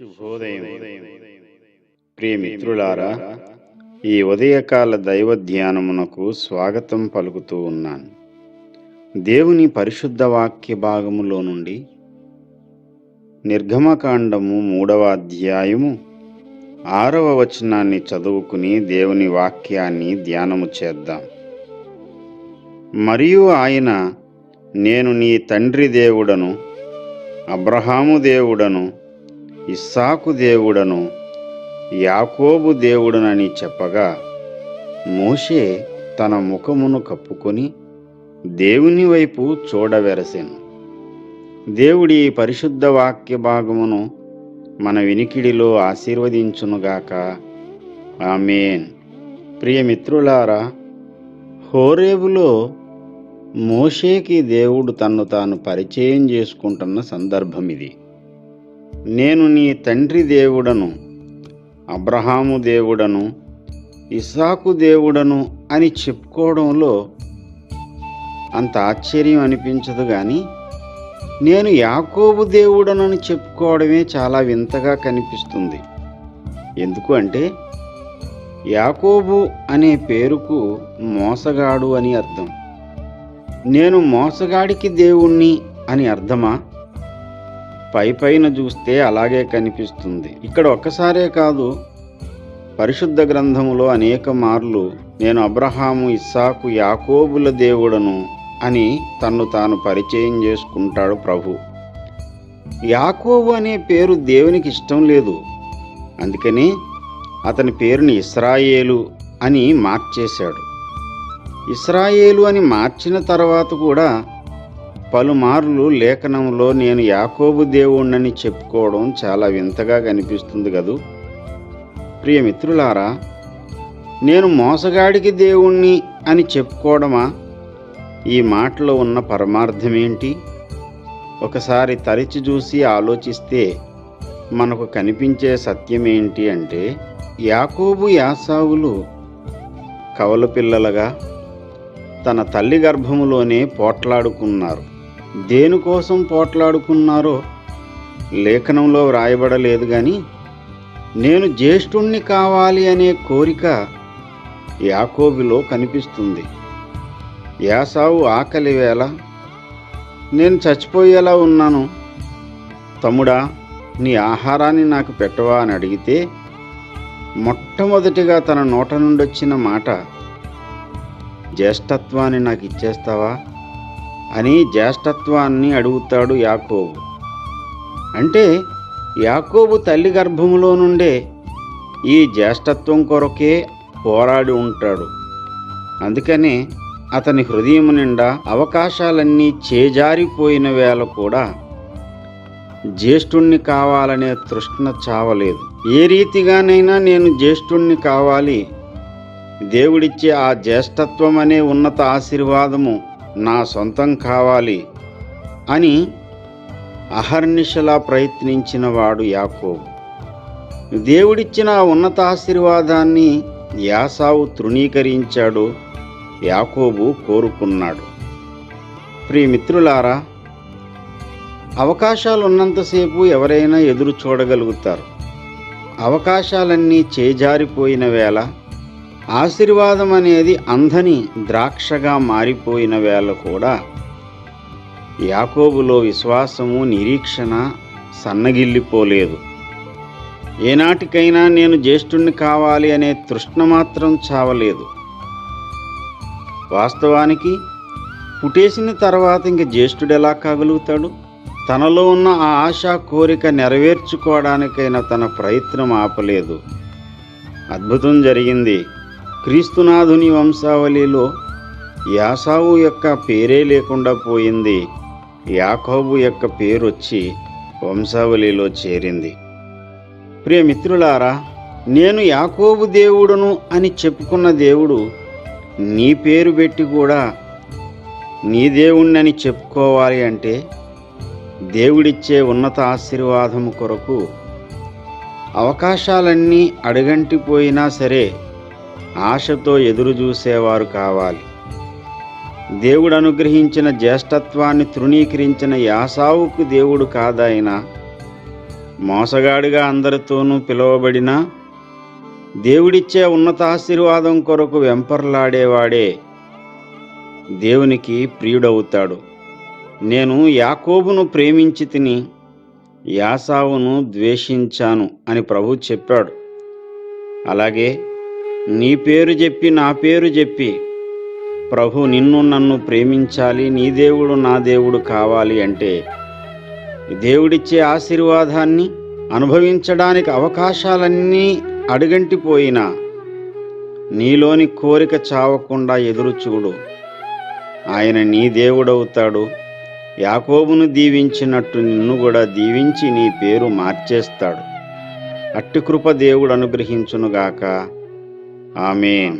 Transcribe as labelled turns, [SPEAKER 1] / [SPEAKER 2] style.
[SPEAKER 1] శుభోదయం. ప్రియమిత్రులారా, ఈ ఉదయకాల దైవ ధ్యానమునకు స్వాగతం పలుకుతూ ఉన్నాను. దేవుని పరిశుద్ధ వాక్య భాగములో నుండి నిర్గమకాండము 3వ అధ్యాయము 6వ వచనాన్ని చదువుకుని దేవుని వాక్యాన్ని ధ్యానము చేద్దాం. మరియు ఆయన, నేను నీ తండ్రి దేవుడను, అబ్రహాము దేవుడను, ఇస్సాకు దేవుడను, యాకోబు దేవుడనని చెప్పగా, మోషే తన ముఖమును కప్పుకొని దేవుని వైపు చూడవెరసెను. దేవుడి పరిశుద్ధ వాక్య భాగమును మన వినికిడిలో ఆశీర్వదించునుగాక. ఆమేన్. ప్రియమిత్రులారా, హోరేబులో మోషేకి దేవుడు తన్ను తాను పరిచయం చేసుకుంటున్న సందర్భం ఇది. నేను నీ తండ్రి దేవుడను, అబ్రహాము దేవుడను, ఇస్సాకు దేవుడను అని చెప్పుకోవడంలో అంత ఆశ్చర్యం అనిపించదు, కానీ నేను యాకోబు దేవుడనని చెప్పుకోవడమే చాలా వింతగా కనిపిస్తుంది. ఎందుకు అంటే, యాకోబు అనే పేరుకు మోసగాడు అని అర్థం. నేను మోసగాడికి దేవుణ్ణి అని అర్థమా? పైన చూస్తే అలాగే కనిపిస్తుంది. ఇక్కడ ఒక్కసారే కాదు, పరిశుద్ధ గ్రంథములో అనేక మార్లు నేను అబ్రహాము, ఇస్సాకు, యాకోబుల దేవుడను అని తన్ను తాను పరిచయం చేసుకుంటాడు ప్రభు. యాకోబు అనే పేరు దేవునికి ఇష్టం లేదు, అందుకని అతని పేరుని ఇశ్రాయేలు అని మార్చేశాడు. ఇశ్రాయేలు అని మార్చిన తర్వాత కూడా పలుమార్లు లేఖనంలో నేను యాకోబు దేవుణ్ణని చెప్పుకోవడం చాలా వింతగా కనిపిస్తుంది కదూ. ప్రియమిత్రులారా, నేను మోసగాడికి దేవుణ్ణి అని చెప్పుకోవడమా? ఈ మాటలో ఉన్న పరమార్థమేంటి? ఒకసారి తరిచి చూసి ఆలోచిస్తే మనకు కనిపించే సత్యమేంటి అంటే, యాకోబు, యాసావులు కవల పిల్లలుగా తన తల్లి గర్భములోనే పోట్లాడుకున్నారు. దేనికోసం పోట్లాడుకున్నారో లేఖనంలో వ్రాయబడలేదు, కానీ నేను జ్యేష్ఠుణ్ణి కావాలి అనే కోరిక యాకోబులో కనిపిస్తుంది. యాసావు ఆకలి వేళ, నేను చచ్చిపోయేలా ఉన్నాను, తమ్ముడా నీ ఆహారాన్ని నాకు పెట్టవా అని అడిగితే, మొట్టమొదటిగా తన నోట నుండి వచ్చిన మాట, జ్యేష్ఠత్వాన్ని నాకు ఇచ్చేస్తావా అని జ్యేష్ఠత్వాన్ని అడుగుతాడు యాకోబు. అంటే యాకోబు తల్లి గర్భములో నుండే ఈ జ్యేష్ఠత్వం కొరకే పోరాడి ఉంటాడు. అందుకనే అతని హృదయం నిండా అవకాశాలన్నీ చేజారిపోయిన వేళ కూడా జ్యేష్ఠుణ్ణి కావాలనే తృష్ణ చావలేదు. ఏ రీతిగానైనా నేను జ్యేష్ఠుణ్ణి కావాలి, దేవుడిచ్చే ఆ జ్యేష్ఠత్వం అనే ఉన్నత ఆశీర్వాదము నా సొంతం కావాలి అని అహర్నిశలా ప్రయత్నించిన వాడు యాకోబు. దేవుడిచ్చిన ఆ ఉన్నత ఆశీర్వాదాన్ని యాసావు తృణీకరించాడు, యాకోబు కోరుకున్నాడు. ప్రియమిత్రులారా, అవకాశాలు ఉన్నంతసేపు ఎవరైనా ఎదురు చూడగలుగుతారు. అవకాశాలన్నీ చేజారిపోయిన వేళ, ఆశీర్వాదం అనేది అంధని ద్రాక్షగా మారిపోయిన వేళ కూడా యాకోబులో విశ్వాసము, నిరీక్షణ సన్నగిల్లిపోలేదు. ఏనాటికైనా నేను జ్యేష్ఠుణ్ణి కావాలి అనే తృష్ణ మాత్రం చావలేదు. వాస్తవానికి పుట్టేసిన తర్వాత ఇంక జ్యేష్ఠుడు ఎలా కాగలుగుతాడు? తనలో ఉన్న ఆ ఆశా కోరిక నెరవేర్చుకోవడానికైనా తన ప్రయత్నం ఆపలేదు. అద్భుతం జరిగింది. క్రీస్తునాథుని వంశావళిలో యాసావు యొక్క పేరే లేకుండా పోయింది. యాకోబు యొక్క పేరు వచ్చి వంశావళిలో చేరింది. ప్రియమిత్రులారా, నేను యాకోబు దేవుడును అని చెప్పుకున్న దేవుడు నీ పేరు పెట్టి కూడా నీ దేవుణ్ణని చెప్పుకోవాలి అంటే, దేవుడిచ్చే ఉన్నత ఆశీర్వాదము కొరకు అవకాశాలన్నీ అడుగంటిపోయినా సరే ఆశతో ఎదురు చూసేవారు కావాలి. దేవుడు అనుగ్రహించిన జ్యేష్ఠత్వాన్ని తృణీకరించిన యాసావుకు దేవుడు కాదాయన, మోసగాడిగా అందరితోనూ పిలువబడినా దేవుడిచ్చే ఉన్నతాశీర్వాదం కొరకు వెంపర్లాడేవాడే దేవునికి ప్రియుడవుతాడు. నేను యాకోబును ప్రేమించి తిని యాసావును ద్వేషించాను అని ప్రభు చెప్పాడు. అలాగే నీ పేరు చెప్పి నా పేరు చెప్పి ప్రభు నిన్ను నన్ను ప్రేమించాలి, నీ దేవుడు నా దేవుడు కావాలి అంటే దేవుడిచ్చే ఆశీర్వాదాన్ని అనుభవించడానికి అవకాశాలన్నీ అడుగంటిపోయినా నీలోని కోరిక చావకుండా ఎదురుచూడు. ఆయన నీ దేవుడవుతాడు. యాకోబును దీవించినట్టు నిన్ను కూడా దీవించి నీ పేరు మార్చేస్తాడు. అట్టి కృప దేవుడు అనుగ్రహించునుగాక. ఆమేన్.